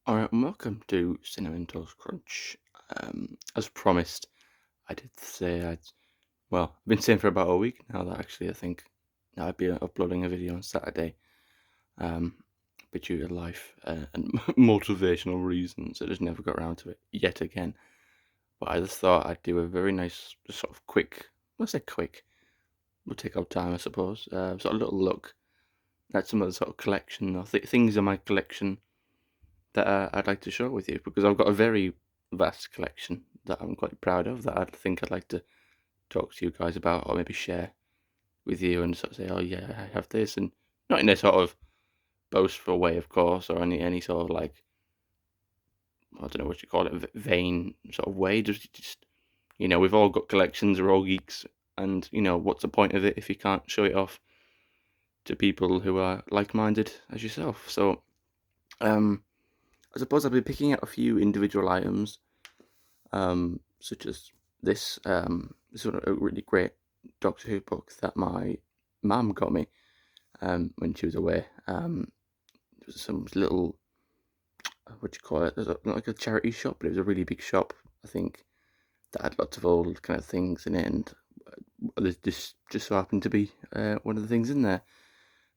Alright, and welcome to Cinnamon Toast Crunch. As promised, I did say I've been saying for about a week now that actually I think I'd be uploading a video on Saturday. Um, but due to life and motivational reasons, I just never got around to it yet again. But I just thought I'd do a very nice, sort of quick, let's say quick, we'll take our time, I suppose, sort of little look at some of the sort of collection or things in my collection that I'd like to share with you because I've got a very vast collection that I'm quite proud of that I think I'd like to talk to you guys about or maybe share with you and sort of say, oh yeah, I have this, and not in a sort of boastful way, of course, or any sort of like, I don't know what you call it, vain sort of way. Just we've all got collections, we're all geeks, and what's the point of it if you can't show it off to people who are like-minded as yourself? So, um, I suppose I'll be picking out a few individual items such as this. This is a really great Doctor Who book that my mum got me when she was away. It was some little, what do you call it? It was not like a charity shop, but it was a really big shop, I think, that had lots of old kind of things in it, and this just so happened to be one of the things in there.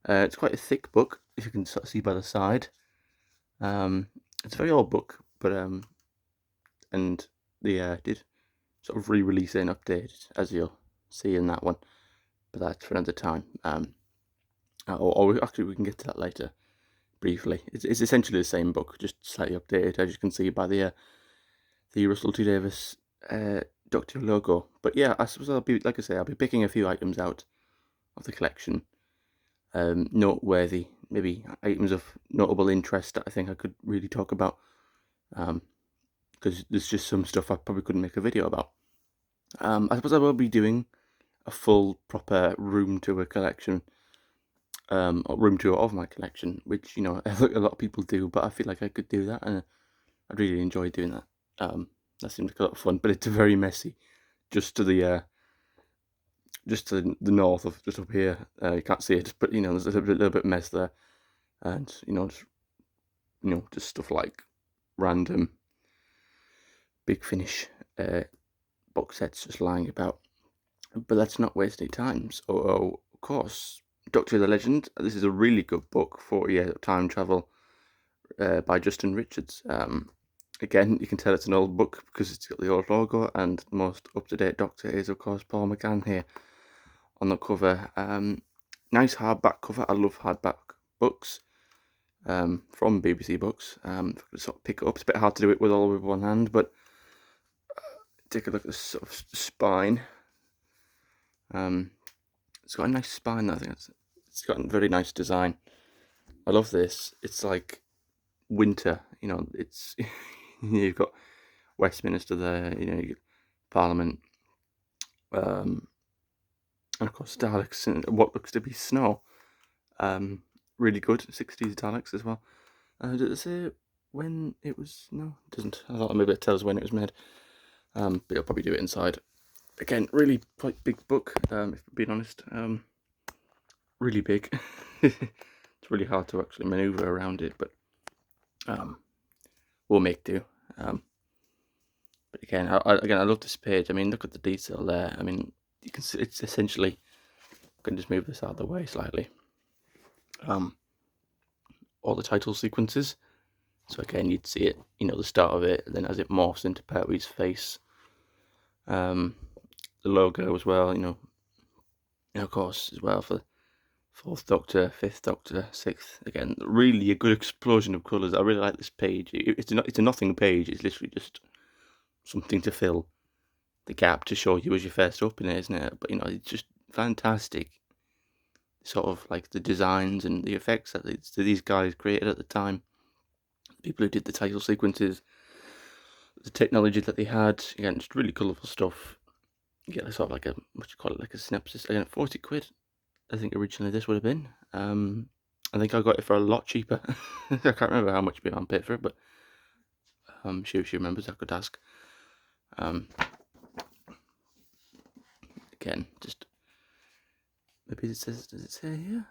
It's quite a thick book, if you can sort of see by the side. It's a very old book, but and they did sort of re-release it and update it, as you'll see in that one. But that's for another time. Actually, we can get to that later briefly. It's essentially the same book, just slightly updated, as you can see by the Russell T Davies Doctor logo. But yeah, I suppose I'll be, like I say, I'll be picking a few items out of the collection, noteworthy, maybe items of notable interest that I think I could really talk about. Because there's just some stuff I probably couldn't make a video about. I suppose I will be doing a full proper room tour collection, or room tour of my collection, which a lot of people do, but I feel like I could do that, and I'd really enjoy doing that. That seems like a lot of fun, but it's very messy. Just to the north of just up here, you can't see it, but there's a little bit of mess there, and just stuff like random Big Finish box sets just lying about. But let's not waste any time. So, of course, Doctor Who the Legend. This is a really good book, 40 Time Travel by Justin Richards. Again, you can tell it's an old book because it's got the old logo, and the most up-to-date Doctor is, of course, Paul McGann here on the cover. Nice hardback cover. I love hardback books from BBC Books. Sort of pick it up. It's a bit hard to do it with one hand, but take a look at the sort of spine. It's got a nice spine. I think it's got a very nice design. I love this. It's like winter. It's you've got Westminster there. You get Parliament, and of course Daleks and what looks to be snow. Really good 60s Daleks as well. Does it say when it was? No, it doesn't. I thought maybe it tells when it was made. But I'll probably do it inside. Again, really quite big book. If I'm being honest, really big. It's really hard to actually maneuver around it, but we'll make do. But again, I love this page. I mean, look at the detail there. I mean, you can see it's essentially. I can just move this out of the way slightly. All the title sequences. So again, you'd see it, the start of it, and then as it morphs into Pertwee's face. The logo as well, and of course as well for Fourth Doctor, Fifth Doctor, Sixth. Again, really a good explosion of colours. I really like this page. It's a nothing page. It's literally just something to fill the gap to show you as you first open it, isn't it? But it's just fantastic. Sort of like the designs and the effects that these guys created at the time. People who did the title sequences, the technology that they had. Again, just really colourful stuff. You get sort of like what you call it, like a synopsis. Again, 40 quid. I think originally this would have been. I think I got it for a lot cheaper. I can't remember how much my mum paid for it, but she remembers. I could ask. Again, just maybe it says. Does it say here?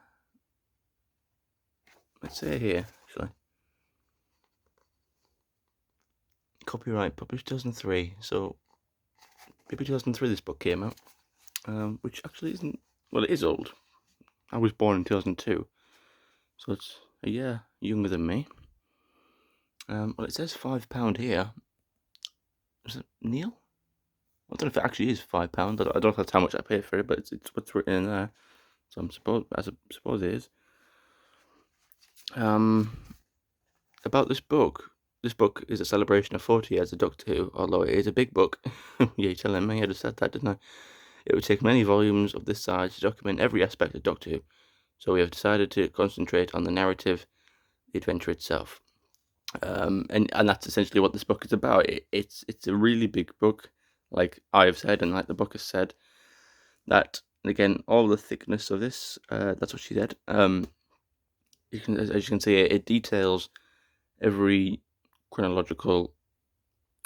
Let's say here actually. Copyright published 2003. So maybe 2003 this book came out, which actually isn't. Well, it is old. I was born in 2002, so it's a year younger than me. Well, it says £5 here. Is it Neil? I don't know if it actually is £5. I don't know if that's how much I paid for it, but it's what's written in there. So I suppose it is. About this book. This book is a celebration of 40 years of Doctor Who, although it is a big book. Yeah, you're telling me, I just said that, didn't I? It would take many volumes of this size to document every aspect of Doctor Who, so we have decided to concentrate on the narrative, the adventure itself. And that's essentially what this book is about. It's a really big book, like I have said, and like the book has said. That, again, all the thickness of this, that's what she said. As you can see, it details every chronological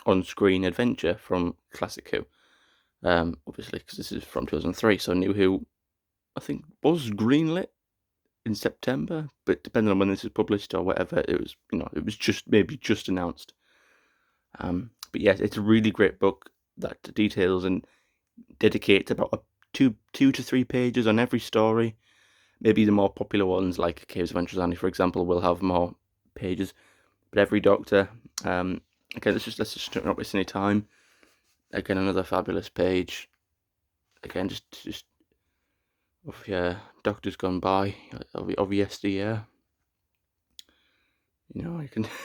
on-screen adventure from Classic Who. Obviously, because this is from 2003, so New Who, I think, was greenlit in September, but depending on when this is published or whatever, it was just announced. But yes, it's a really great book that details and dedicates about 2 to 3 pages on every story. Maybe the more popular ones, like Caves of Androzani, for example, will have more pages. But every Doctor, okay, let's just not waste any time. Again, another fabulous page. Again, just of Doctors gone by, of yesteryear. You know,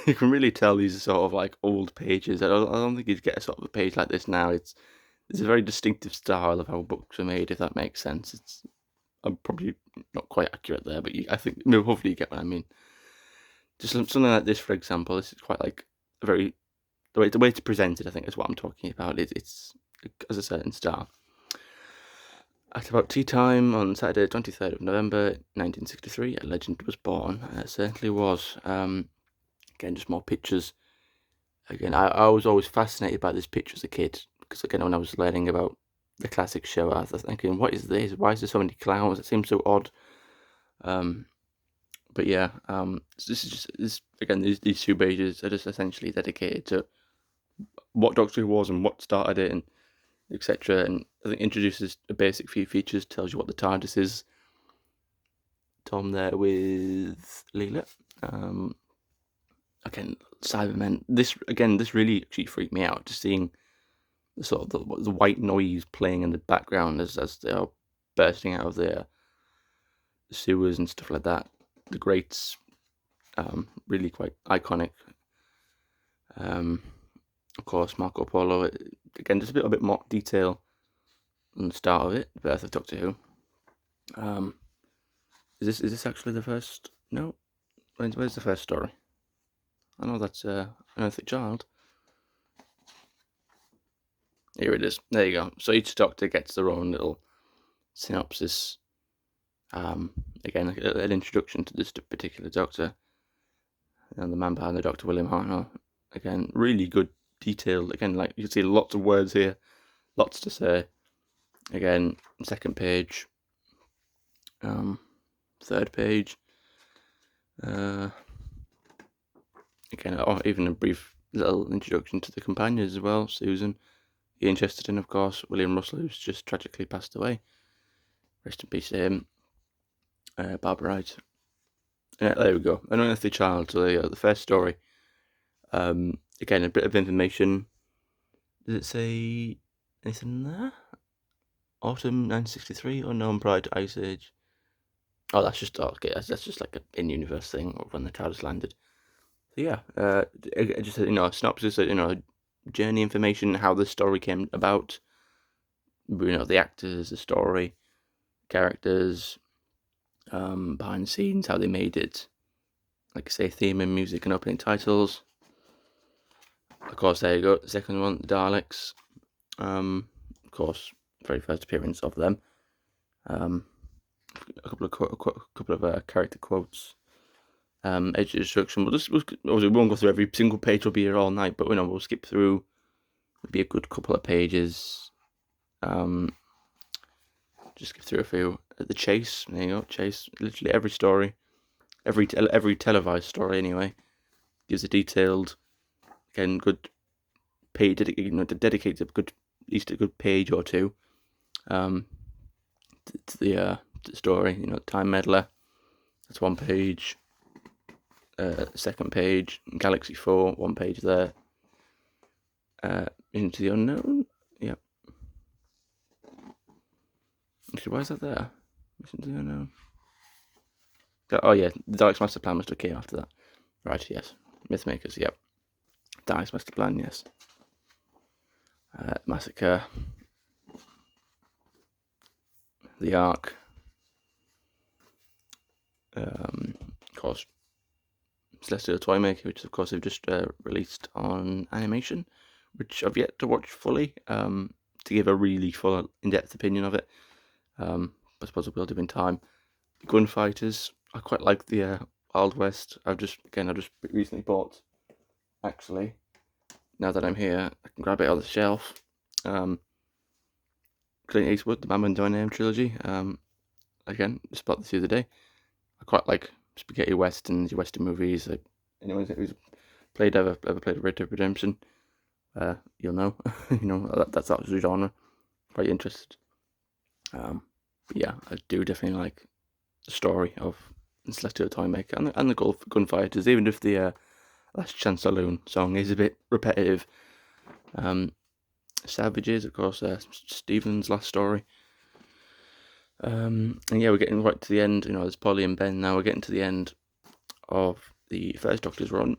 you can really tell these are sort of like old pages. I don't think you'd get a sort of a page like this now. It's a very distinctive style of how books are made, if that makes sense. I'm probably not quite accurate there, but I think hopefully you get what I mean. Just something like this, for example. This is quite like a very the way to present it, I think, is what I'm talking about. It's as a certain style. At about tea time on Saturday, 23rd of November, 1963, a legend was born. It certainly was. Again, just more pictures. Again, I was always fascinated by this picture as a kid, because again, when I was learning about the classic show, I was thinking, what is this? Why is there so many clowns? It seems so odd. But yeah, this is just again, these 2 pages are just essentially dedicated to what Doctor Who was and what started it, and etc. And I think introduces a basic few features, tells you what the TARDIS is. Tom there with Leela. Again, Cybermen. This really actually freaked me out, just seeing the sort of the white noise playing in the background as they are bursting out of the sewers and stuff like that. The grates, really quite iconic. Of course, Marco Polo. Again, just a little bit more detail on the start of it, the birth of Doctor Who. Is this actually the first? No, where's the first story? I know that's an Earthly Child. Here it is. There you go. So each Doctor gets their own little synopsis. Again, an introduction to this particular Doctor, and the man behind the Doctor, William Hartnell. Again, really good detail. Again, like you can see, lots of words here, lots to say. Again, second page, third page. Again, even a brief little introduction to the companions as well. Susan, Ian Chesterton, of course, William Russell, who's just tragically passed away. Rest in peace to him. Barbara Wright. There we go. An Unearthly Child. So there you go. The first story. Again, a bit of information. Does it say anything there? Autumn 1963, unknown prior to Ice Age. Oh, that's just okay. That's just like an in-universe thing of when the TARDIS landed. So yeah, just a synopsis, journey information, how the story came about. The actors, the story, characters, behind the scenes, how they made it. Like I say, theme and music and opening titles. Of course, there you go. The second one, the Daleks. Of course, very first appearance of them. A couple of character quotes. Age of Destruction. Obviously, we won't go through every single page. We'll be here all night, but we'll skip through. Maybe a good couple of pages. Just skip through a few. The Chase. There you go. Chase. Literally every story, every televised story anyway, gives a detailed, again, good page, dedicates at least a good page or two to the story. Time Meddler, that's one page. Second page, Galaxy 4, one page there. Into the Unknown, yep. Actually, why is that there? Into the Unknown. Oh yeah, the Daleks' Master Plan must have came after that. Right, yes. Mythmakers, yep. Daleks' Master Plan, yes. Massacre. The Ark. Of course, Celestial Toymaker, which of course they've just released on animation, which I've yet to watch fully to give a really full, in-depth opinion of it. I suppose I will do in time. Gunfighters, I quite like the Wild West. I've just recently bought, actually, now that I'm here, I can grab it on the shelf. Clint Eastwood, the Man with No Name trilogy. Again, just bought this the other day. I quite like spaghetti westerns, Western movies. Anyone who's ever played Red Dead Redemption, you'll know. That's that genre. Quite interested. But yeah, I do definitely like the story of Celestial Toymaker and the Gunfighters, even if the Last Chance Saloon song is a bit repetitive. Savages, of course, Stephen's last story. And yeah, we're getting right to the end. There's Polly and Ben now. We're getting to the end of the first Doctor's run.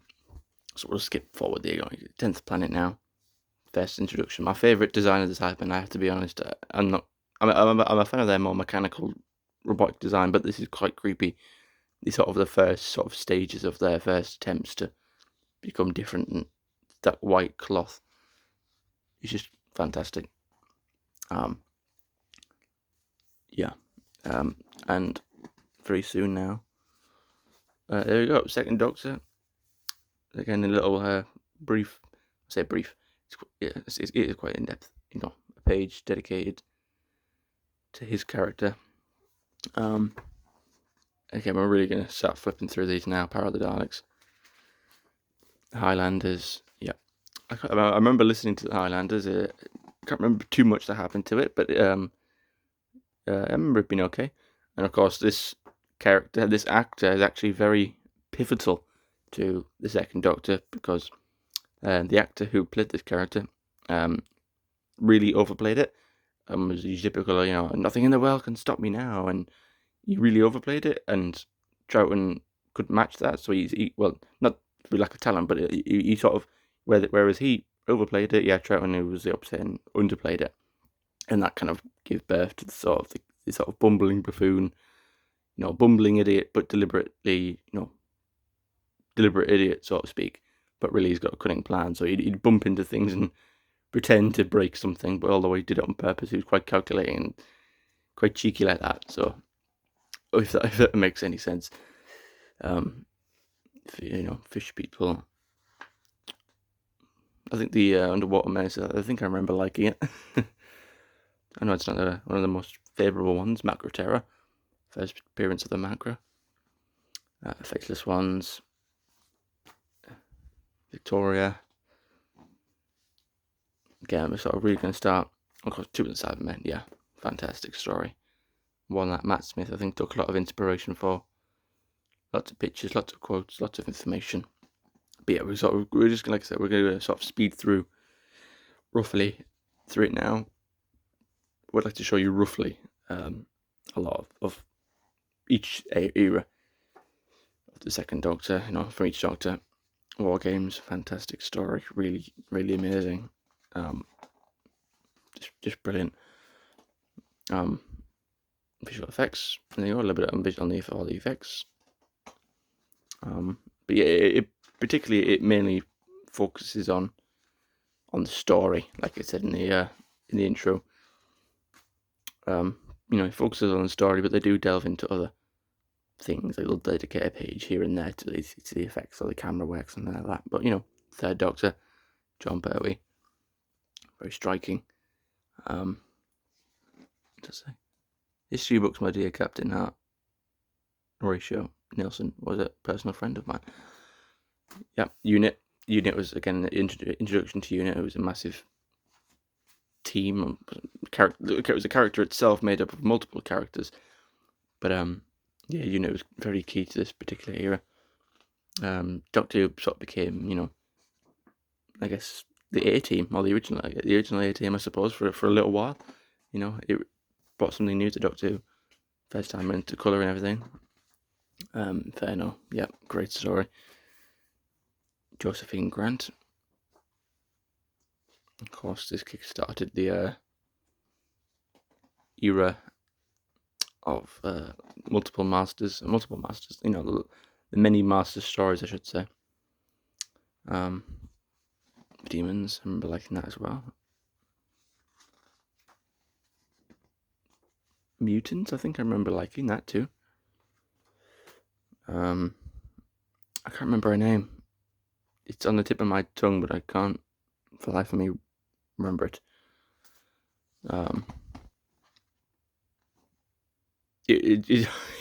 So we'll skip forward the 10th planet now. First introduction. My favourite design of the Cybermen, I have to be honest. I'm a fan of their more mechanical robotic design, but this is quite creepy. These sort of the first sort of stages of their first attempts to become different, and that white cloth is just fantastic. Yeah. And very soon now. There we go. Second Doctor. Again, a little brief. I say brief. It is quite in depth. A page dedicated to his character. Okay, we're really going to start flipping through these now. Power of the Daleks. Highlanders. Yeah. I remember listening to the Highlanders. I can't remember too much that happened to it, but I remember it being okay. And of course, this actor is actually very pivotal to the Second Doctor, because the actor who played this character really overplayed it. Was your typical, nothing in the world can stop me now, and he really overplayed it, and Troughton could match that. So he not through lack of talent, but he sort of, whereas he overplayed it, yeah, Troughton, who was the opposite, and underplayed it, and that kind of gave birth to the sort of bumbling buffoon, bumbling idiot, but deliberate idiot, so to speak. But really, he's got a cunning plan. So he'd bump into things and pretend to break something, but although he did it on purpose, he was quite calculating and quite cheeky like that. So if that makes any sense, fish people. I think the Underwater Menace, I think I remember liking it. I know it's not one of the most favourable ones. Macra Terror, first appearance of the Macra. Faceless Ones. Victoria. Again, we're sort of really going to start. Of course, Two of the Cybermen, yeah, fantastic story. One that Matt Smith, I think, took a lot of inspiration for. Lots of pictures, lots of quotes, lots of information. But yeah, we're just, like I said, we're going to sort of speed through roughly through it now. Would like to show you roughly a lot of each era of the Second Doctor, from each Doctor. War Games, fantastic story, really, really amazing. Just brilliant. Visual effects, and then a little bit on all the effects. But yeah, it mainly focuses on the story, like I said in the intro. It focuses on the story, but they do delve into other things. They'll dedicate a page here and there to the effects or the camera work, something like that. But Third Doctor, John Pertwee, very striking. Let's say, history books, my dear Captain Hart. Horatio Nelson was a personal friend of mine. Yeah, Unit, Unit was, again, the introduction to Unit. It was a massive team. It was a character itself made up of multiple characters. But yeah, Unit was very key to this particular era. Doctor Who sort of became, I guess, the A team, or the original A team, I suppose, for a little while. It brought something new to Doctor Who. First time into colour and everything. Fair enough. Yeah, great story. Josephine Grant. Of course, this kick-started the era of multiple masters, the many master stories, I should say. Demons, I remember liking that as well. Mutants, I think I remember liking that too. I can't remember her name. It's on the tip of my tongue, but I can't, for the life of me, remember it.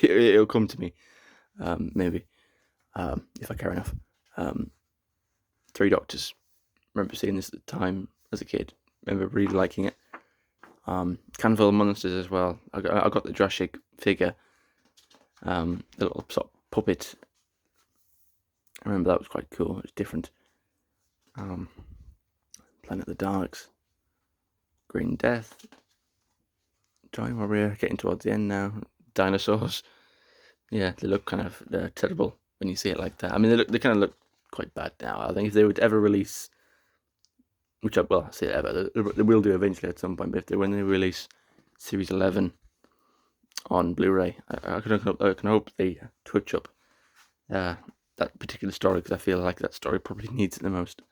It'll come to me, maybe, if I care enough. Three Doctors. Remember seeing this at the time as a kid. Remember really liking it. Canville Monsters as well. I got the Jurassic figure, the little sort of puppet. I remember that was quite cool. It was different. Planet of the Daleks, Green Death. Joy Warrior, getting towards the end now. Dinosaurs. Yeah, they look kind of terrible when you see it like that. I mean, they kind of look quite bad now. I think if they would ever release, which I say ever, they will do eventually at some point. But when they release Series 11 on Blu-ray, I can hope they touch up that particular story, because I feel like that story probably needs it the most.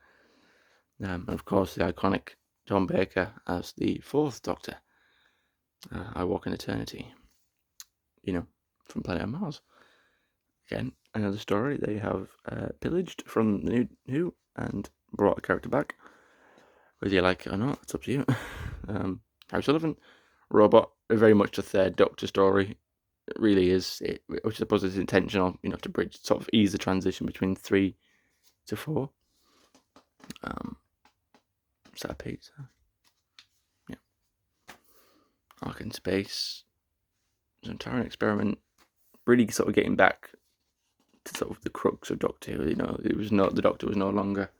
And of course, the iconic Tom Baker as the fourth Doctor. I Walk in Eternity. From Planet of Mars. Again, another story they have pillaged from the New Who and brought a character back. Whether you like it or not, it's up to you. Harry Sullivan, Robot, very much a third Doctor story. It really is, which I suppose is intentional, to bridge, sort of ease the transition between 3 to 4. Is that a pizza? Yeah. Ark in Space. Centauran Experiment. Really sort of getting back to sort of the crux of Doctor Who. The Doctor was no longer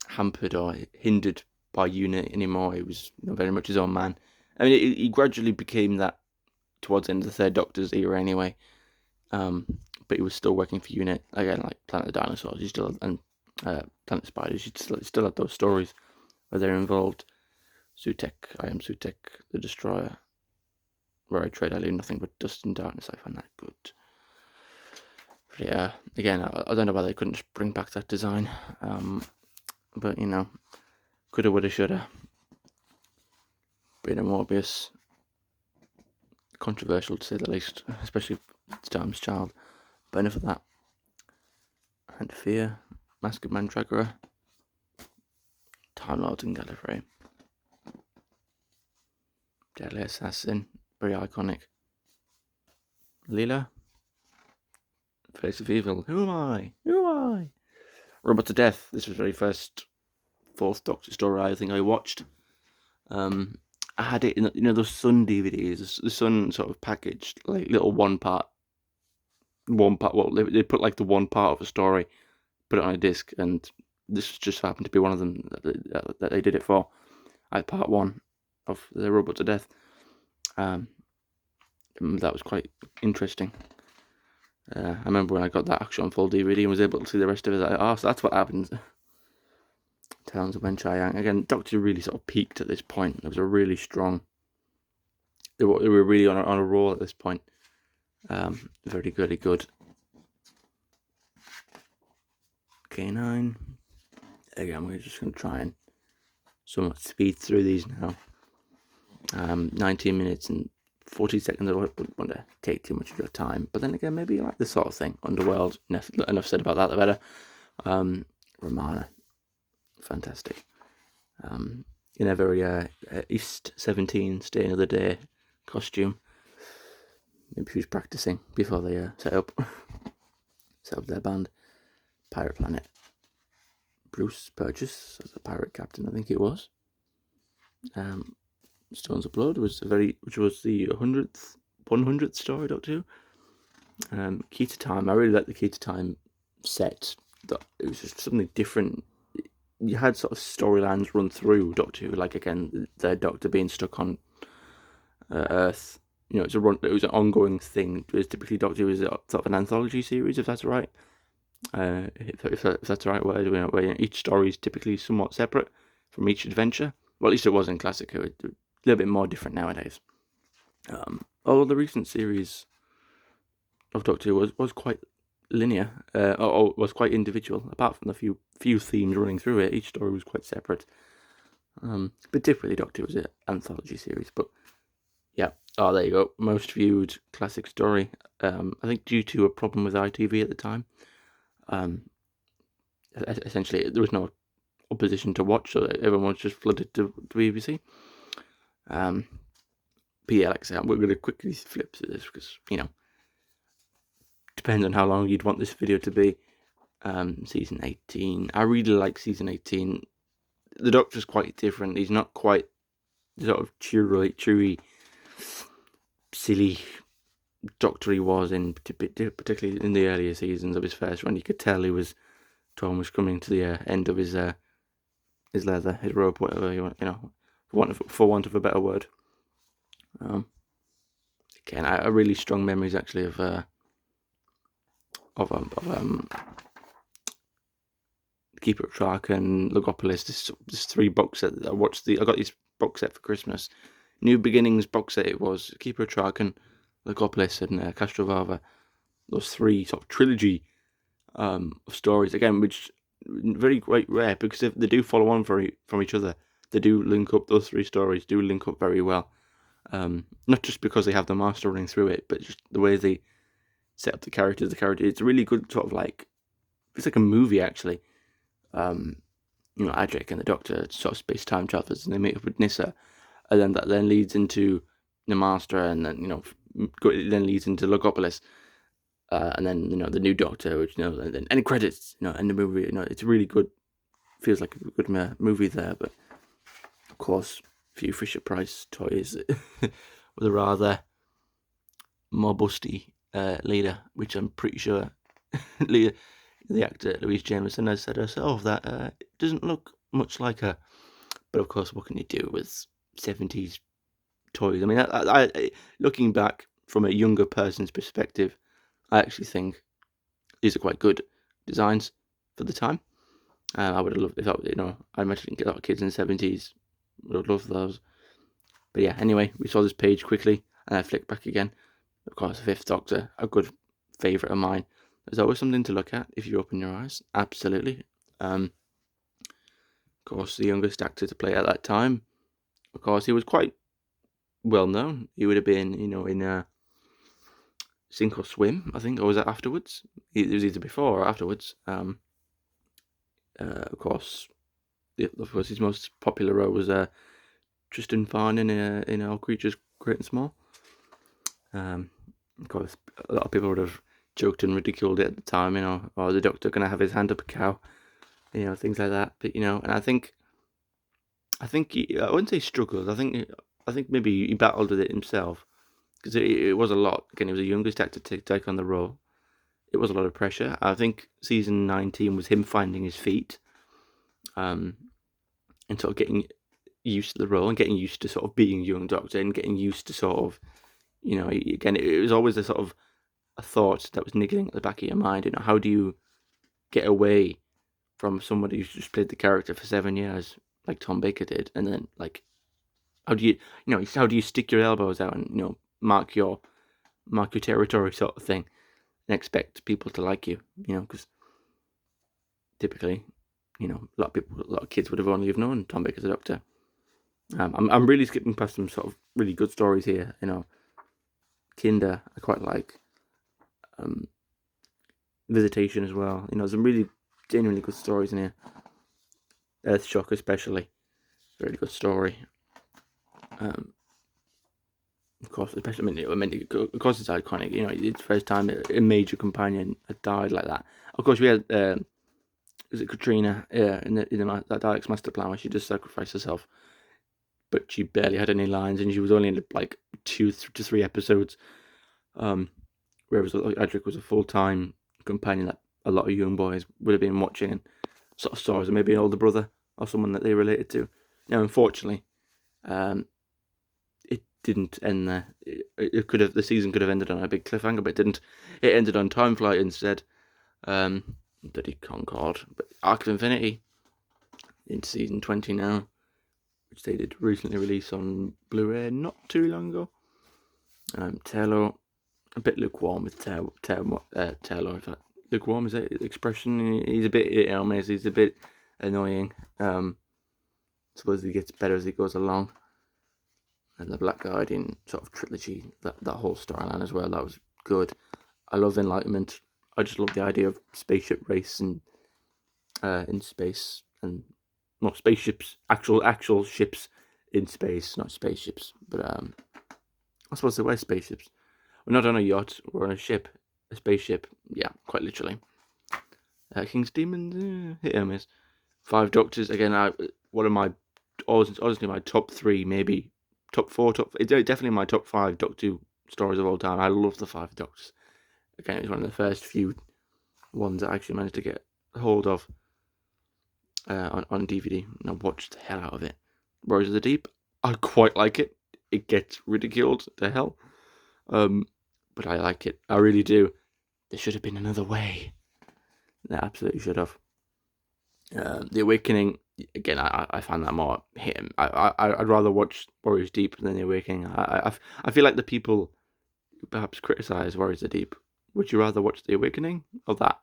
hampered or hindered by Unit anymore. He was very much his own man. I mean, he gradually became that towards the end of the third Doctor's era anyway. But he was still working for Unit. Again, like Planet of the Dinosaurs, and Planet of Spiders, you still had those stories where they're involved. Sutekh, I Am Sutekh, the Destroyer. Where I Tread, I Leave Nothing But Dust and Darkness. I find that good. But yeah, again, I don't know why they couldn't just bring back that design. But coulda, woulda, shoulda. Beta Morbius, controversial to say the least, especially Time's Child. But enough of that. And Fear, Mask of Mandragora, Time Lords and Gallifrey. Deadly Assassin, very iconic. Leela, Face of Evil. Who am I? Robot to Death. This was the very first fourth Doctor story I think I watched. I had it in those Sun DVDs. The Sun sort of packaged like little one part. Well, they put like the one part of a story, put it on a disc, and this just happened to be one of them that they did it for. I had part 1 of the Robot to Death. That was quite interesting. I remember when I got that actual on full DVD and was able to see the rest of it. So that's what happens. Towns of Wen-Chiang. Again, Doctor really sort of peaked at this point. It was a really strong. They were really on a roll at this point. Very good. K9. Again, we're just going to try and somewhat speed through these now. 19 minutes and 40 seconds. I wouldn't want to take too much of your time. But then again, maybe you like this sort of thing. Underworld. Enough said about that, the better. Romana. Fantastic. In a very East 17 Stay Another Day costume. Maybe she was practicing before they set up their band. Pirate Planet. Bruce Purchase as a pirate captain, I think it was. Stones of Blood which was the 100th story, Doctor Who. Key to Time, I really like the Key to Time set. It was just something different. You had sort of storylines run through Doctor Who, like again the Doctor being stuck on Earth. It was an ongoing thing. Whereas typically Doctor Who is sort of an anthology series, if that's right. If that's the right word, where each story is typically somewhat separate from each adventure. Well, at least it was in Classic Who. It's a little bit more different nowadays. Although the recent series of Doctor Who was quite linear, or was quite individual. Apart from the few themes running through it, each story was quite separate. But typically Doctor Who was an anthology series. But yeah, there you go. Most viewed classic story. I think due to a problem with ITV at the time. Essentially, there was no opposition to watch, so everyone was just flooded to BBC. But yeah, like I said, we're going to quickly flip through this because, depends on how long you'd want this video to be. Season 18. I really like season 18. The Doctor's quite different. He's not quite the sort of cheery, silly Doctor he was in, particularly in the earlier seasons of his first run. You could tell Tom was coming to the end of his leather, his rope, whatever you want, for want of a better word. Again, I really strong memories actually of Keeper of Traken, Logopolis. This 3 box set that I got this box set for Christmas. New Beginnings box set it was. Keeper of Traken, Logopolis, and Castrovalva. Those 3 sort of trilogy of stories again, which very quite rare because if they do follow on from each other, they do link up. Those 3 stories do link up very well. Not just because they have the master running through it, but just the way they set up the characters. It's a really good sort of it's like a movie actually. Adric and the Doctor sort of space-time travelers, and they meet up with Nyssa, and then that then leads into the Master, and then it then leads into Logopolis, and then the new Doctor, which and then any credits, and the movie, it's really good. Feels like a good movie there, but of course, a few Fisher-Price toys with a rather more busty leader, which I'm pretty sure the actor Louise Jameson has said herself that it doesn't look much like her. But of course, what can you do with 70s toys? I mean, I looking back from a younger person's perspective, I actually think these are quite good designs for the time. I would have loved if I imagine a lot of kids in the 70s would have loved those. But yeah, anyway, we saw this page quickly, and I flicked back again. Of course, the 5th Doctor, a good favourite of mine. There's always something to look at if you open your eyes. Absolutely. Of course, the youngest actor to play at that time. Of course, he was quite well known. He would have been, in Sink or Swim, I think, or was that afterwards? It was either before or afterwards. Of course, his most popular role was Tristan Farnon in All Creatures Great and Small. Of course, a lot of people would have joked and ridiculed it at the time, or the Doctor gonna have his hand up a cow, things like that. But and I think I wouldn't say struggled. I think maybe he battled with it himself because it was a lot. Again, he was the youngest actor to take on the role. It was a lot of pressure. I think season 19 was him finding his feet, and sort of getting used to the role and getting used to sort of being young Doctor and getting used to sort of, again, it was always a sort of a thought that was niggling at the back of your mind. How do you get away from somebody who's just played the character for 7 years, like Tom Baker did, and then how do you stick your elbows out and mark your territory sort of thing, and expect people to like you, because typically, a lot of kids would have only have known Tom Baker as a Doctor. I'm really skipping past some sort of really good stories here. Kinder, I quite like. Visitation as well. Some really genuinely good stories in here. Earthshock especially, very good story. Of course, especially of course it's iconic. It's the first time a major companion had died like that. Of course, we had is it Katrina? Yeah, in that Dalek's master plan where she just sacrificed herself, but she barely had any lines, and she was only in like 2 to 3 episodes. Whereas Edric was a full-time companion that a lot of young boys would have been watching and sort of saw as maybe an older brother or someone that they related to. Now, unfortunately, it didn't end there. The season could have ended on a big cliffhanger, but it didn't. It ended on Time Flight instead. Bloody Concorde, but Arc of Infinity in season 20 now, which they did recently release on Blu-ray not too long ago. Taylor, a bit lukewarm with Taylor. Lukewarm is that expression? He's a bit he's a bit annoying. Suppose he gets better as he goes along. And the Black Guardian sort of trilogy, that whole storyline as well, that was good. I love Enlightenment. I just love the idea of spaceship race and in space, and spaceships, actual ships in space, not spaceships, but I suppose they were spaceships. We're not on a yacht, we're on a ship, a spaceship. Yeah, quite literally. King's Demons, hit or miss. 5 Doctors again. One of my honestly my top 3, maybe top 4, it's definitely my top 5 Doctor Who stories of all time. I love the 5 Doctors. Again, it was one of the first few ones I actually managed to get hold of on DVD, and I watched the hell out of it. Rose of the Deep, I quite like it. It gets ridiculed to hell, but I like it. I really do. There should have been another way. There absolutely should have. The Awakening, again, I find that more hit. I'd rather watch Warriors Deep than The Awakening. I feel like the people who perhaps criticise Warriors of the Deep, would you rather watch The Awakening or that?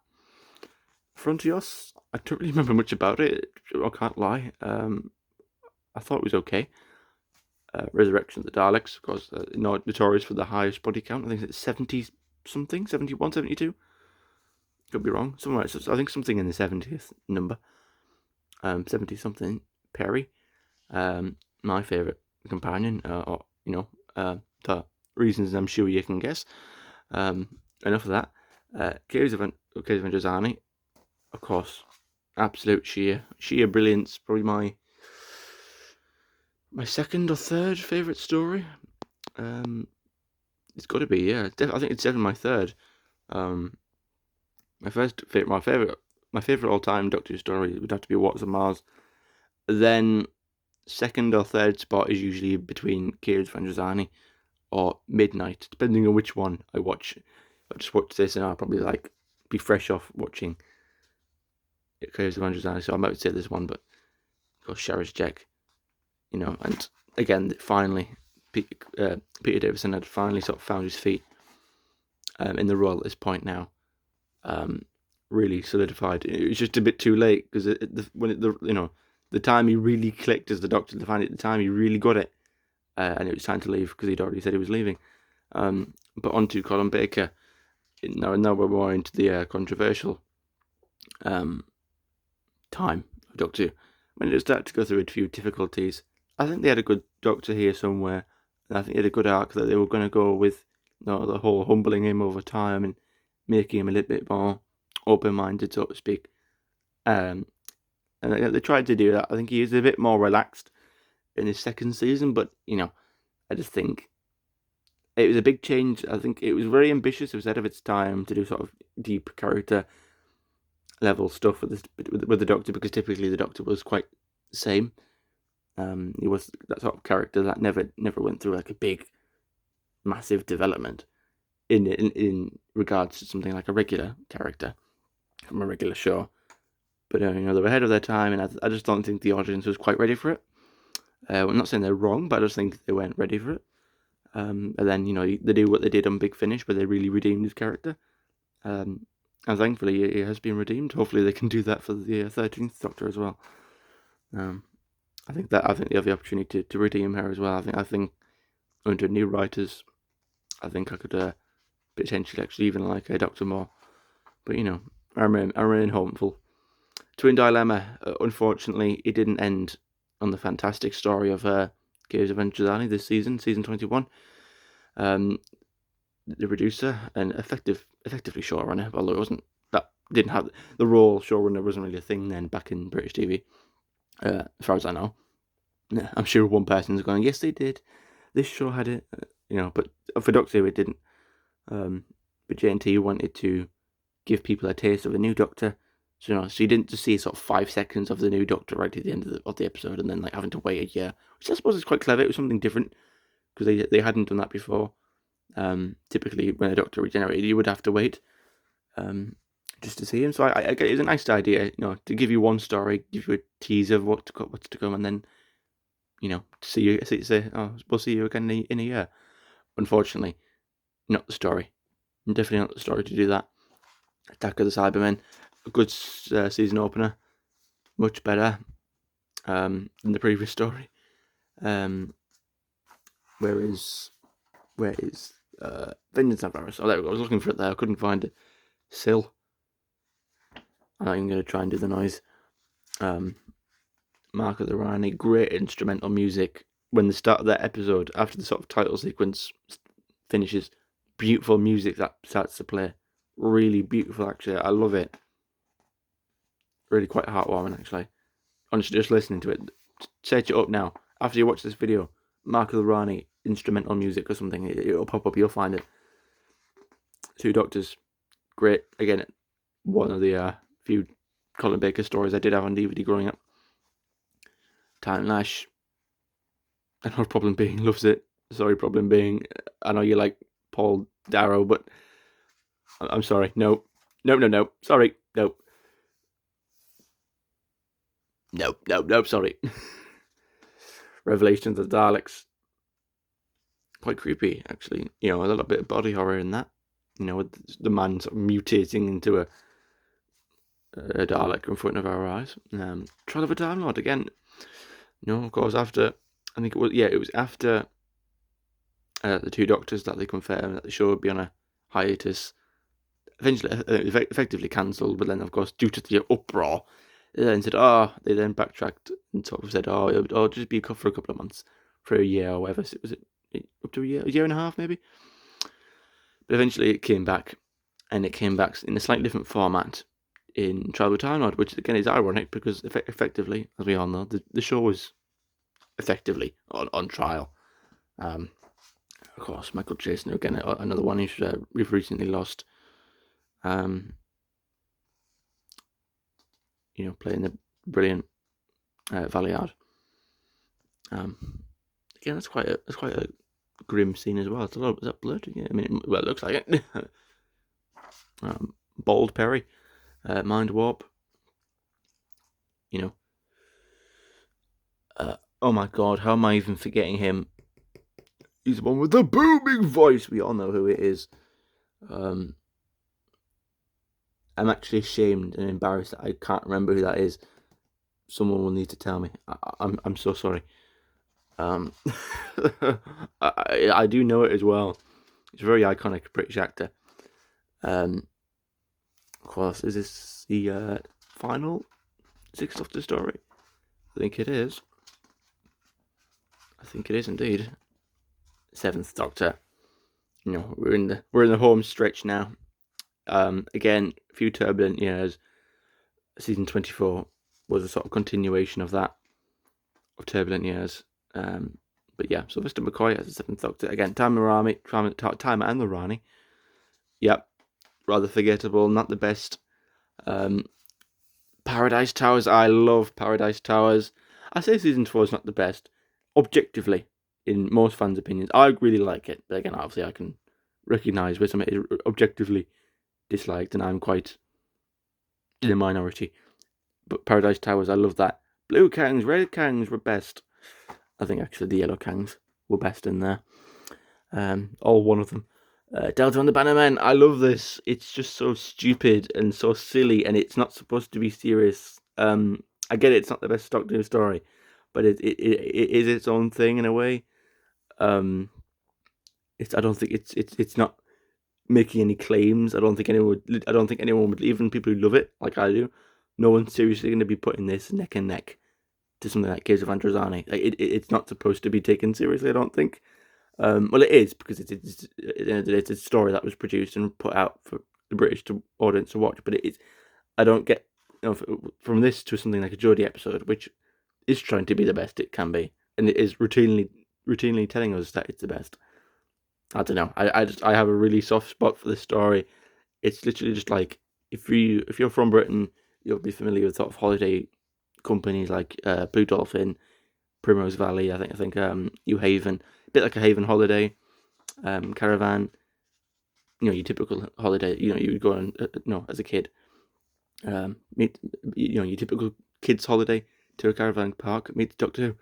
Frontios, I don't really remember much about it. I can't lie. I thought it was okay. Resurrection of the Daleks, of course, notorious for the highest body count. I think it's 70 something, 71, 72. Could be wrong. Somewhere, I think something in the 70th number. 70 something. Perry, my favourite companion, the reasons I'm sure you can guess. Enough of that. Caves of Androzani, of course, absolute sheer brilliance. Probably my second or third favourite story. It's got to be, yeah. I think it's definitely my third. My favorite all-time Doctor Who story would have to be Waters of Mars. Then second or third spot is usually between Caves of Androzani or Midnight, depending on which one I watch. I just watch this and I'll probably be fresh off watching Caves of Androzani, so I might say this one, but of course Shara's Jack, and again, finally, Peter Davison had finally sort of found his feet in the role at this point now. Really solidified. It was just a bit too late because the time he really clicked as the Doctor, to find it, the time he really got it, and it was time to leave because he'd already said he was leaving. But on to Colin Baker. Now we're more into the controversial time of Doctor Who. When it started to go through a few difficulties, I think they had a good Doctor here somewhere, and I think they had a good arc that they were going to go with, the whole humbling him over time and making him a little bit more open-minded, so to speak. And they tried to do that. I think he is a bit more relaxed in his second season, but I just think it was a big change. I think it was very ambitious. It was ahead of its time to do sort of deep character level stuff with the Doctor, because typically the Doctor was quite the same. He was that sort of character that never went through a big, massive development in regards to something like a regular character from a regular show. But they were ahead of their time, and I just don't think the audience was quite ready for it. I'm not saying they're wrong, but I just think they weren't ready for it. And then they do what they did on Big Finish, where they really redeemed his character. And thankfully, he has been redeemed. Hopefully, they can do that for the 13th Doctor as well. I think they have the opportunity to redeem her as well. I think under new writers, I think I could potentially actually even like Doctor more. But I remain hopeful. Twin Dilemma, unfortunately, it didn't end on the fantastic story of Caves of Androzani this season 21. The producer and effectively showrunner, although it wasn't that didn't have the role showrunner wasn't really a thing then back in British TV, as far as I know. I'm sure one person's going, yes, they did. This show had it, but for Doctor Who it didn't. But JNT wanted to give people a taste of the new Doctor. So you didn't just see sort of 5 seconds of the new Doctor right at the end of the episode, and then like having to wait a year, which I suppose is quite clever. It was something different because they hadn't done that before. Typically, when a Doctor regenerated, you would have to wait just to see him. So I get it's a nice idea, to give you one story, give you a teaser of what's to come, and then to see you say, oh, we'll see you again in a year. Unfortunately, not the story. Definitely not the story to do that. Attack of the Cybermen, a good season opener, much better than the previous story. Where is Vengeance on Varos? Oh, there we go. I was looking for it there. I couldn't find it. Sill. I'm not even going to try and do the noise. Mark of the Rani, great instrumental music. When the start of that episode, after the sort of title sequence finishes, beautiful music that starts to play. Really beautiful, actually. I love it. Really quite heartwarming, actually. Honestly, just listening to it. Search it up now. After you watch this video, Mark of the Rani, instrumental music or something, it'll pop up, you'll find it. Two Doctors, great. Again, one of the few Colin Baker stories I did have on DVD growing up. Time Lash, another Problem Being loves it. Sorry, Problem Being. I know you like Paul Darrow, but I'm sorry. No. Sorry. No. Sorry. Revelations of the Daleks. Quite creepy, actually. A little bit of body horror in that. With the man sort of mutating into a Dalek in front of our eyes. Trial of a Time Lord again. Of course, after I think it was after the Two Doctors that they confirmed that the show would be on a hiatus. Eventually, effectively cancelled, but then, of course, due to the uproar, they then backtracked and sort of said, it'll just be for a couple of months, for a year or whatever. So was it up to a year and a half, maybe? But eventually it came back, and it came back in a slightly different format in Trial of a Time Lord, which again is ironic because effectively, as we all know, the show was effectively on trial. Of course, Michael Jason, again, another one we've recently lost. Playing the brilliant Valeyard. Again, that's quite a grim scene as well. It's a lot. Is that blood? Yeah, I mean, it looks like it. Bald Perry, Mind Warp. Oh my God, how am I even forgetting him? He's the one with the booming voice. We all know who it is. I'm actually ashamed and embarrassed that I can't remember who that is. Someone will need to tell me. I'm so sorry. I do know it as well. It's a very iconic British actor. Of course, is this the final Sixth Doctor story? I think it is. I think it is indeed. Seventh Doctor. We're in the home stretch now. Again, a few turbulent years. Season 24 was a sort of continuation of that, of turbulent years. But yeah, Sylvester McCoy as the Seventh Doctor. Again, Timer and the Rani. Yep, rather forgettable, not the best. Paradise Towers, I love Paradise Towers. I say season 4 is not the best, objectively, in most fans' opinions. I really like it, but again, obviously I can recognise where something is objectively disliked, and I'm quite in a minority. But Paradise Towers, I love that. Blue Kangs, red Kangs were best. I think actually the yellow Kangs were best in there. All one of them. Delta and the Bannermen, I love this. It's just so stupid and so silly, and it's not supposed to be serious. I get it, it's not the best Doctor Who story, but it is its own thing in a way. I don't think it's not making any claims. I don't think anyone would, even people who love it like I do. No one's seriously going to be putting this neck and neck to something like Caves of Androzani. Like it's not supposed to be taken seriously, I don't think. Well, it is, because it's a story that was produced and put out for the British audience to watch, but I don't get, from this to something like a Jodie episode, which is trying to be the best it can be, and it is routinely telling us that it's the best. I don't know. I have a really soft spot for this story. It's literally just like, if you're from Britain, you'll be familiar with sort of holiday companies like Blue Dolphin, Primrose Valley. I think New Haven, a bit like a Haven Holiday, Caravan. Your typical holiday. You would go on, as a kid. Meet, your typical kids' holiday to a caravan park. Meet the Doctor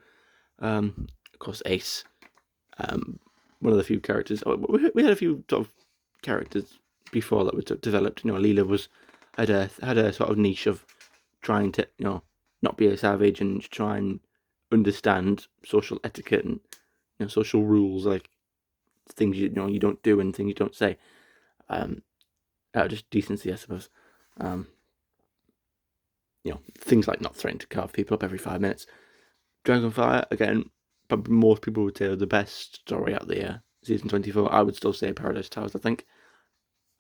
Who. Of course, Ace. One of the few characters. We had a few sort of characters before that were developed. Leela had a sort of niche of trying to not be a savage and try and understand social etiquette and social rules, like things you don't do and things you don't say. Out of just decency, I suppose. Things like not threatening to carve people up every 5 minutes. Dragonfire, again, probably most people would say the best story out there. Season 24, I would still say Paradise Towers, I think.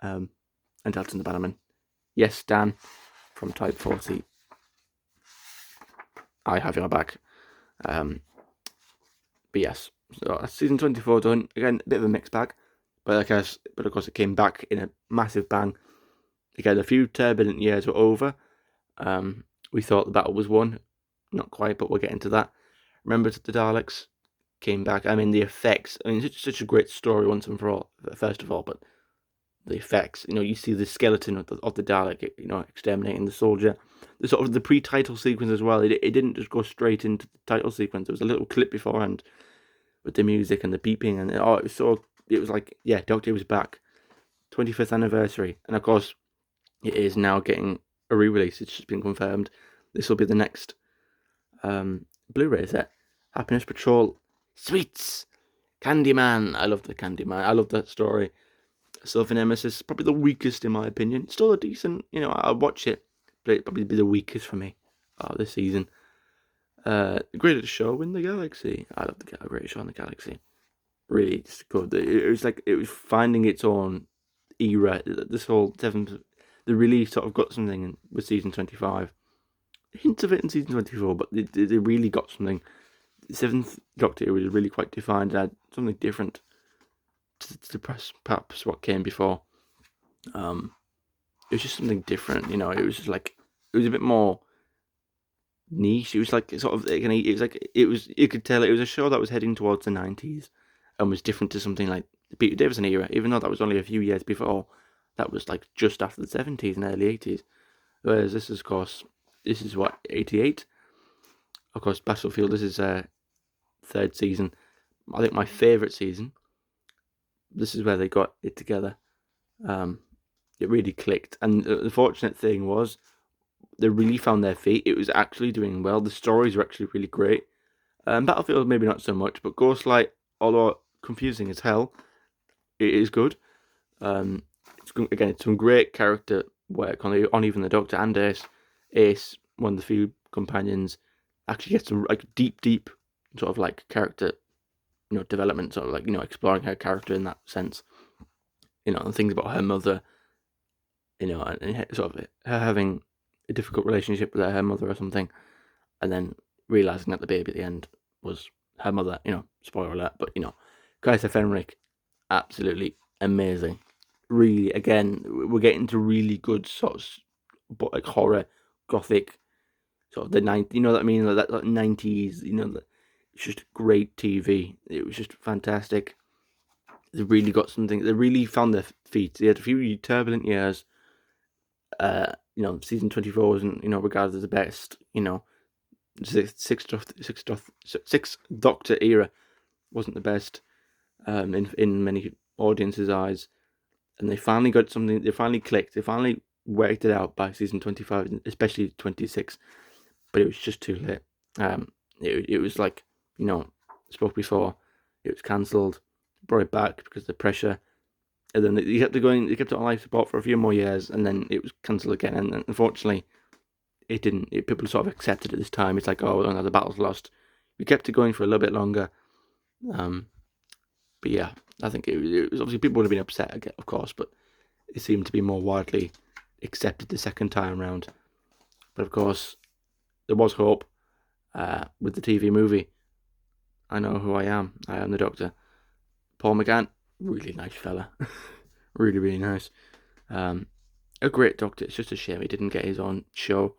And Dalton the Bannerman. Yes, Dan from Type 40. I have your back. But yes, so that's season 24 done. Again, a bit of a mixed bag. But of course, it came back in a massive bang. Again, a few turbulent years were over. We thought the battle was won. Not quite, but we'll get into that. Remember the Daleks came back. I mean, the effects. I mean, it's such a great story once and for all. First of all, but the effects. You see the skeleton of the Dalek. Exterminating the soldier. The sort of the pre-title sequence as well. It didn't just go straight into the title sequence. There was a little clip beforehand with the music and the beeping, and it was like, yeah, Doctor was back. 25th anniversary, and of course, it is now getting a re-release. It's just been confirmed. This will be the next Blu-ray set. Happiness Patrol, Sweets, Candyman. I love the Candyman. I love that story. Sylvan Nemesis, probably the weakest in my opinion. Still a decent, I'll watch it, but it'd probably be the weakest for me this season. Greatest Show in the Galaxy. I love the Greatest Show in the Galaxy. Really, it's good. It was finding its own era. This whole the release sort of got something with season 25. Hints of it in season 24, but they really got something. The 7th Doctor was really quite defined and had something different to perhaps what came before. It was just something different, It was just like, it was a bit more niche. It was like sort of, you could tell it was a show that was heading towards the 90s and was different to something like the Peter Davison era, even though that was only a few years before. That was like just after the 70s and early 80s. Whereas this is, of course, what, 88? Of course, Battlefield, this is third season. I think my favourite season. This is where they got it together. It really clicked. And the fortunate thing was, they really found their feet. It was actually doing well. The stories were actually really great. Battlefield, maybe not so much, but Ghostlight, although confusing as hell, it is good. It's some great character work on even the Doctor and Ace. Ace, one of the few companions, actually gets some like deep sort of like character, development, sort of like exploring her character in that sense. And things about her mother, and sort of her having a difficult relationship with her mother or something, and then realizing that the baby at the end was her mother. Spoiler alert, but Kaiser Fenric, absolutely amazing. Really, again, we're getting to really good sort of like horror, gothic, sort of the 90s. You know what I mean? Like that 90s. It's just great TV. It was just fantastic. They really got something. They really found their feet. They had a few turbulent years. Season 24 wasn't, regarded as the best. Sixth Doctor era wasn't the best in many audiences' eyes. And they finally got something. They finally clicked. They finally worked it out by season 25, especially 26. But it was just too late. It was like, spoke before. It was cancelled. Brought it back because of the pressure. And then they kept it on life support for a few more years, and then it was cancelled again. And unfortunately, it didn't. People sort of accepted it this time. It's like, oh, no, the battle's lost. We kept it going for a little bit longer. But yeah, I think it was obviously people would have been upset, of course, but it seemed to be more widely accepted the second time round. But of course, there was hope with the TV movie. I Know Who I Am. I Am the Doctor. Paul McGann, really nice fella. Really, really nice. A great Doctor. It's just a shame he didn't get his own show.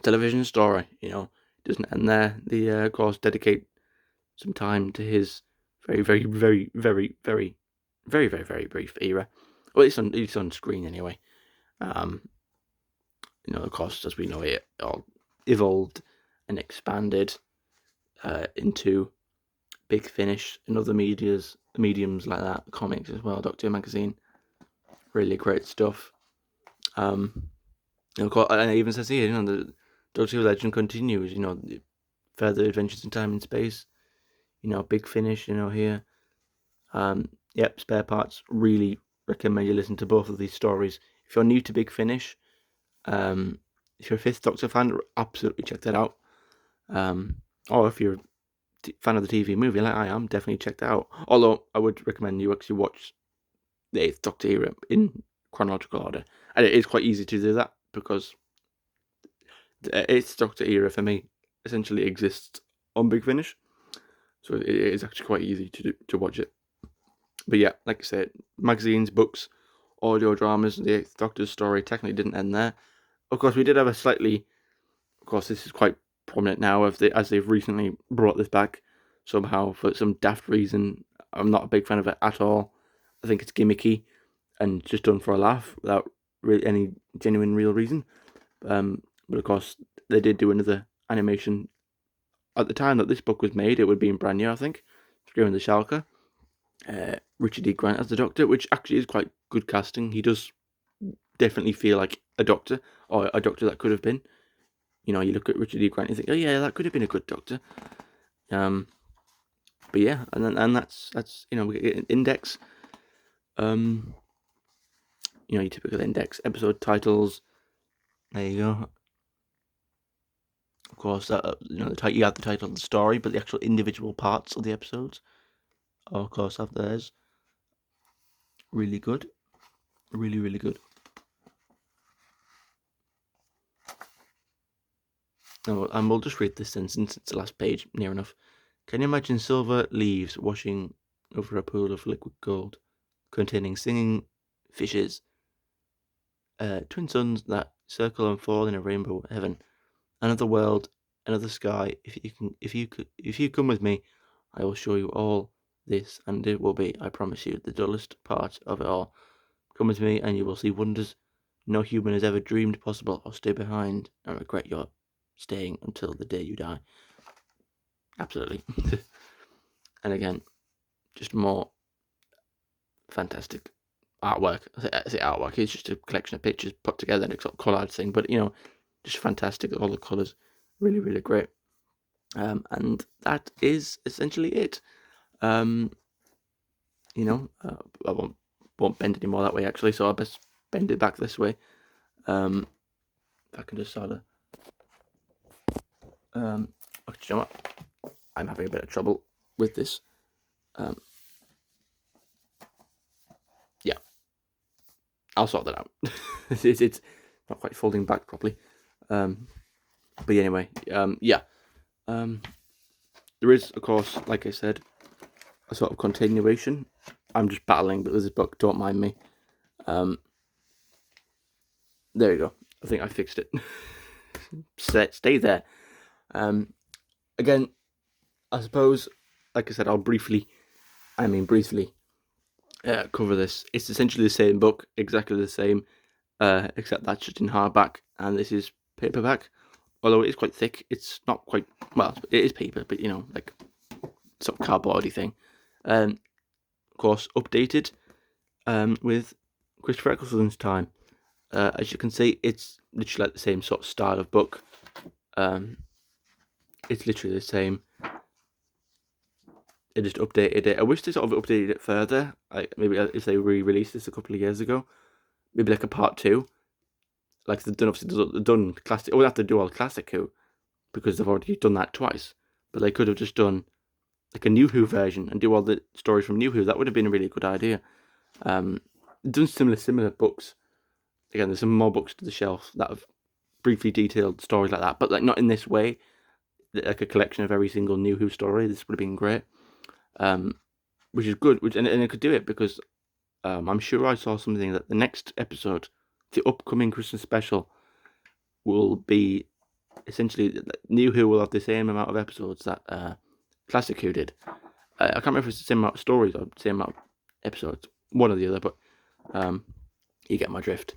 Television story, doesn't end there. They, of course, dedicate some time to his very, very, very, very, very, very, very, very brief era. Well, it's on screen anyway. Of course, as we know, it all evolved and expanded into Big Finish and other mediums like that, comics as well, Doctor Magazine. Really great stuff. And it even says here, the Doctor Who legend continues, further adventures in time and space. Big Finish, here. Yep, Spare Parts. Really recommend you listen to both of these stories. If you're new to Big Finish, if you're a Fifth Doctor fan, absolutely check that out. Or if you're a fan of the TV movie, like I am, definitely check that out. Although I would recommend you actually watch the Eighth Doctor era in chronological order, and it is quite easy to do that because the Eighth Doctor era for me essentially exists on Big Finish, so it is actually quite easy to watch it. But yeah, like I said, magazines, books, audio dramas, the Eighth Doctor's story technically didn't end there. Of course, we did have a slightly. Of course, this is quite prominent now as they've recently brought this back somehow for some daft reason. I'm not a big fan of it at all. I think it's gimmicky and just done for a laugh without really any genuine real reason. But of course, they did do another animation. At the time that this book was made, it would be in brand new, I think. During the Schalke. Richard E. Grant as the Doctor, which actually is quite good casting. He does definitely feel like a Doctor, or a Doctor that could have been. You look at Richard E. Grant and you think, oh yeah, that could have been a good Doctor. But yeah, and that's we get an index. Your typical index episode titles. There you go. Of course, you have the title of the story, but the actual individual parts of the episodes, of course, have theirs. Really good. Really, really good. And we'll just read this sentence. It's the last page, near enough. Can you imagine silver leaves washing over a pool of liquid gold, containing singing fishes, twin suns that circle and fall in a rainbow heaven, another world, another sky? If you come with me, I will show you all this, and it will be, I promise you, the dullest part of it all. Come with me, and you will see wonders no human has ever dreamed possible, or stay behind and regret your staying until the day you die. Absolutely. And again, just more fantastic artwork. I say artwork, it's just a collection of pictures put together and a sort of collage thing, but just fantastic. All the colours, really, really great. And that is essentially it. I won't bend anymore that way actually, so I'll best bend it back this way. If I can just sort of. Okay, you know what? I'm having a bit of trouble with this. Yeah, I'll sort that out. It's not quite folding back properly. But anyway, yeah. There is, of course, like I said, a sort of continuation. I'm just battling, but there's a book. Don't mind me. There you go. I think I fixed it. Stay there. Again, I suppose, like I said, I'll briefly cover this. It's essentially the same book, exactly the same, except that's just in hardback, and this is paperback. Although it is quite thick, it's not quite, well, it is paper, but like sort of cardboardy thing. Of course, updated with Christopher Eccleston's time. As you can see, it's literally like the same sort of style of book. It's literally the same. They just updated it. I wish they sort of updated it further. Maybe if they re-released this a couple of years ago, maybe like a part 2. Like they've done classic. Oh, they have to do all classic Who because they've already done that twice. But they could have just done like a New Who version and do all the stories from New Who. That would have been a really good idea. Done similar books again, there's some more books to the shelf that have briefly detailed stories like that, but like not in this way, like a collection of every single New Who story. This would have been great, which is good. And it could do it because I'm sure I saw something that the next episode, the upcoming Christmas special, will be essentially New Who will have the same amount of episodes that Classic Who did. I can't remember if it's the same amount of stories or the same amount of episodes, one or the other, but you get my drift.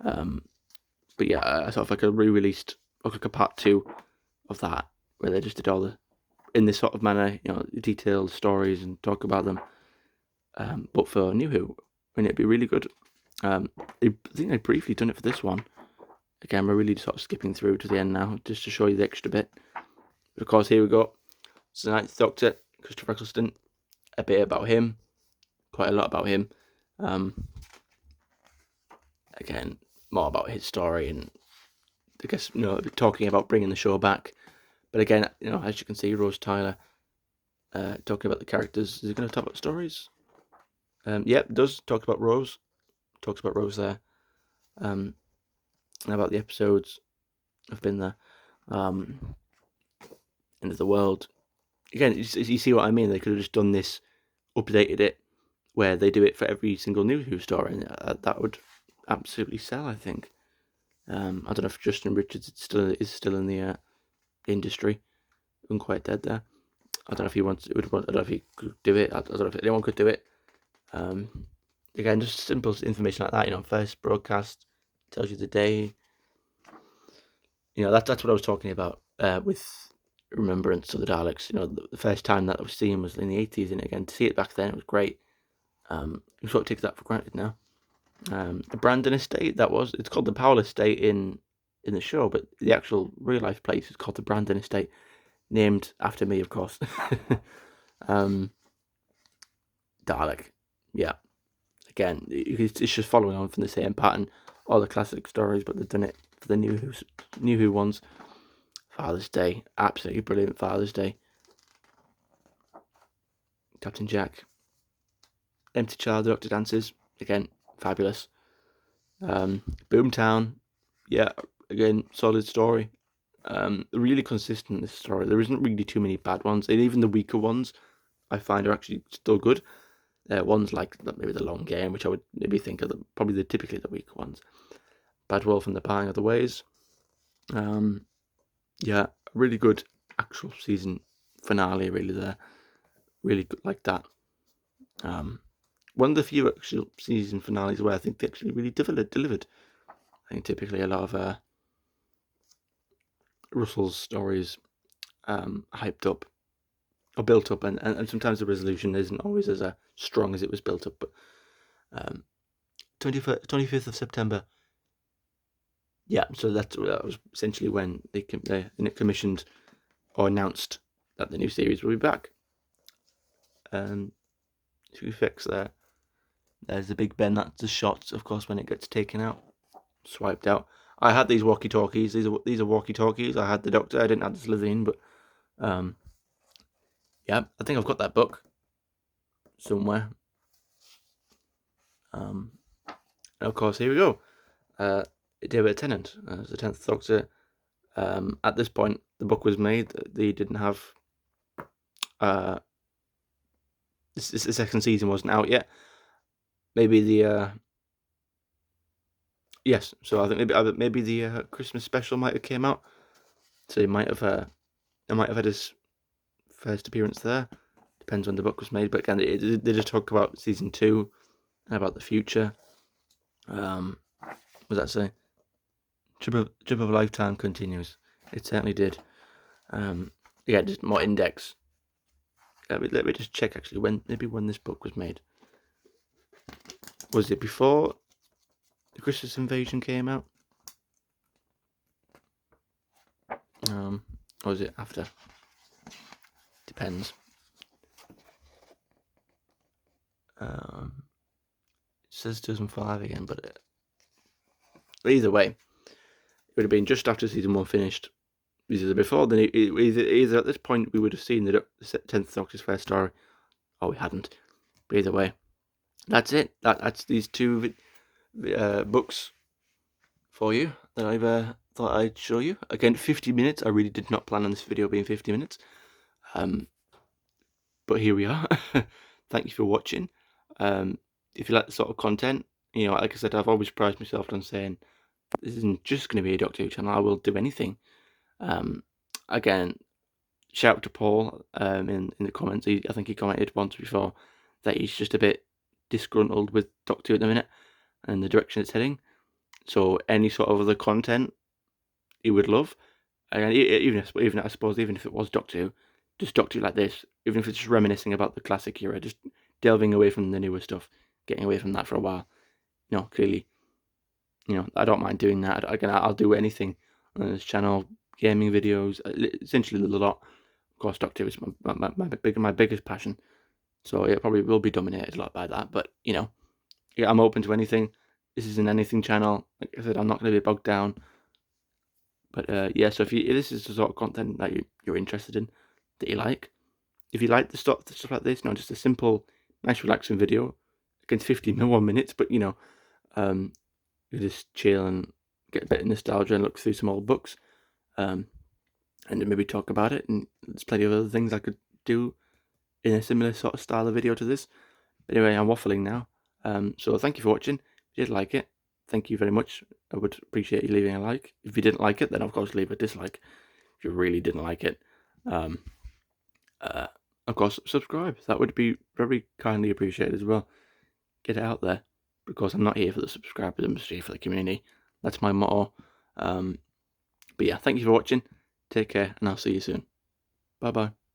But yeah, I sort of like a re-released, like a part 2 of that, where they just did all the, in this sort of manner, detailed stories and talk about them. But for New Who, and it'd be really good. I think they've briefly done it for this one. Again, we're really sort of skipping through to the end now, just to show you the extra bit. But of course, here we go. So the Ninth Doctor, Christopher Eccleston, a bit about him, quite a lot about him. Again, more about his story and I guess talking about bringing the show back. But again, as you can see, Rose Tyler talking about the characters. Is he going to talk about stories? Yep, does talk about Rose. Talks about Rose there. And about the episodes have been there. End of the world. Again, you see what I mean? They could have just done this, updated it, where they do it for every single New Who story, and that would absolutely sell, I think. I don't know if Justin Richards is still in the industry, unquite dead there. I don't know if he wants. I don't know if he could do it. I don't know if anyone could do it. Again, just simple information like that. First broadcast tells you the day. That's what I was talking about with Remembrance of the Daleks. The first time that I was seeing was in the 80s, and again to see it back then, it was great. You sort of take that for granted now. The Brandon Estate, it's called the Powell Estate in the show, but the actual real life place is called the Brandon Estate, named after me, of course. Dalek, yeah. Again, it's just following on from the same pattern, all the classic stories, but they've done it for the New Who ones. Father's Day, absolutely brilliant Father's Day. Captain Jack, Empty Child, the Doctor Dances, again, fabulous. Boomtown, yeah, again, solid story. Really consistent, this story. There isn't really too many bad ones, and even the weaker ones I find are actually still good. Ones like maybe The Long Game, which I would maybe think are probably typically the weaker ones. Bad Wolf and The Parting of the Ways. Yeah, really good actual season finale, really there. Really good like that. One of the few actual season finales where I think they actually really delivered. I think typically a lot of Russell's stories hyped up or built up, and sometimes the resolution isn't always as strong as it was built up. But 25th of September, yeah, so that was essentially when they commissioned or announced that the new series will be back. To fix there. There's the Big Ben. That's the shot, of course, when it gets taken out, swiped out. I had these walkie-talkies. These are walkie-talkies. I had the Doctor. I didn't have the Slitheen, but yeah, I think I've got that book somewhere. And of course, here we go. David Tennant as the 10th Doctor. At this point, the book was made. They didn't have. The second season wasn't out yet. Maybe the yes. So I think maybe the Christmas special might have came out. So he might have had his first appearance there. Depends when the book was made. But again, they just talk about season 2 and about the future. What does that say? Trip of a Lifetime continues. It certainly did. Yeah, just more index. Let me just check actually when this book was made. Was it before the Christmas Invasion came out? Or was it after? Depends. It says 2005 again, but either way, it would have been just after season 1 finished. Either before, then either at this point we would have seen the 10th Doctor's first story, or we hadn't. But either way, that's it. That's these 2 books for you that I've thought I'd show you. Again, 50 minutes. I really did not plan on this video being 50 minutes. But here we are. Thank you for watching. If you like the sort of content, like I said, I've always prided myself on saying this isn't just going to be a Doctor Who channel. I will do anything. Again, shout out to Paul in the comments. I think he commented once before that he's just a bit disgruntled with Doctor Who at the minute and the direction it's heading. So any sort of other content he would love. And even I suppose even if it was Doctor Who, just Doctor Who like this, even if it's just reminiscing about the classic era, just delving away from the newer stuff, getting away from that for a while. Clearly, I don't mind doing that. Again, I'll do anything on this channel, gaming videos, essentially a lot. Of course, Doctor Who is my biggest passion, so it probably will be dominated a lot by that. But yeah, I'm open to anything. This is an anything channel. Like I said, I'm not going to be bogged down. But yeah, so if this is the sort of content that you're interested in, that you like, if you like the stuff like this, just a simple, nice, relaxing video, against 51 minutes, but you just chill and get a bit of nostalgia and look through some old books, and then maybe talk about it. And there's plenty of other things I could do in a similar sort of style of video to this. But anyway, I'm waffling now. So thank you for watching. If you did like it, thank you very much. I would appreciate you leaving a like. If you didn't like it, then of course leave a dislike. If you really didn't like it, of course subscribe. That would be very kindly appreciated as well. Get it out there, because I'm not here for the subscribers. I'm just here for the community. That's my motto. But yeah, thank you for watching. Take care, and I'll see you soon. Bye bye.